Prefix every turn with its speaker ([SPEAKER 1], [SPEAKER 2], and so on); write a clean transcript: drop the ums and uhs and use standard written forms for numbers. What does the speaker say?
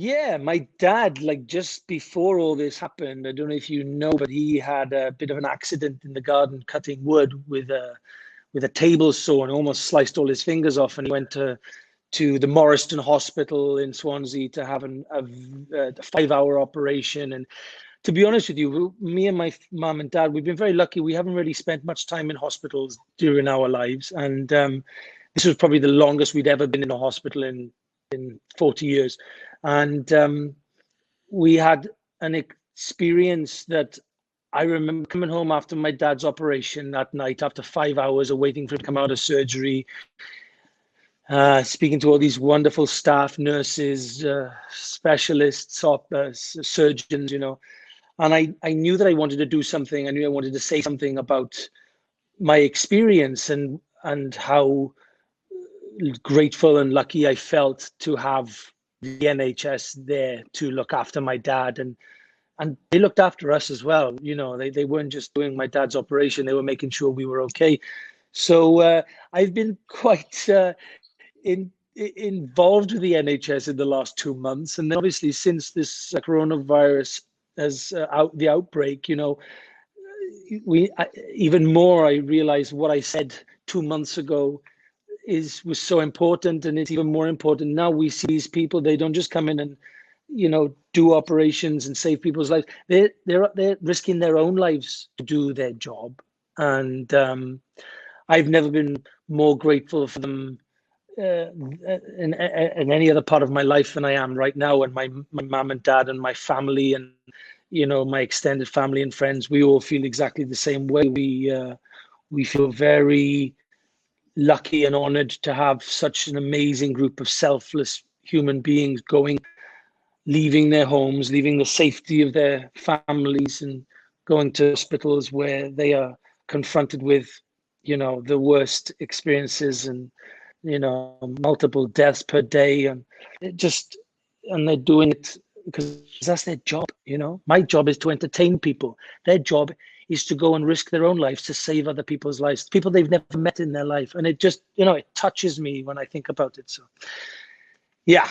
[SPEAKER 1] Yeah, my dad, like just before all this happened, I don't know if you know, but he had a bit of an accident in the garden cutting wood with a table saw and almost sliced all his fingers off. And he went to the Morriston Hospital in Swansea to have a 5-hour operation. And to be honest with you, me and my mum and dad, we've been very lucky. We haven't really spent much time in hospitals during our lives. And this was probably the longest we'd ever been in a hospital in 40 years. And we had an experience that I remember coming home after my dad's operation that night, after 5 hours of waiting for him to come out of surgery, speaking to all these wonderful staff, nurses, specialists, surgeons, and I knew that I wanted to do something. I knew I wanted to say something about my experience and how grateful and lucky I felt to have the NHS there to look after my dad, and they looked after us as well. They weren't just doing my dad's operation; they were making sure we were okay. So I've been quite involved with the NHS in the last 2 months, and then obviously since this coronavirus has the outbreak, even more I realized what I said 2 months ago was so important, and it's even more important now. We see these people; they don't just come in and do operations and save people's lives. They're risking their own lives to do their job, and I've never been more grateful for them in any other part of my life than I am right now. And my mum and dad and my family and my extended family and friends, we all feel exactly the same way. We feel very lucky and honored to have such an amazing group of selfless human beings leaving their homes, leaving the safety of their families, and going to hospitals where they are confronted with the worst experiences and multiple deaths per day, and they're doing it because that's their job. My job is to entertain people. Their job is to go and risk their own lives to save other people's lives, people they've never met in their life. And it just, it touches me when I think about it. So yeah,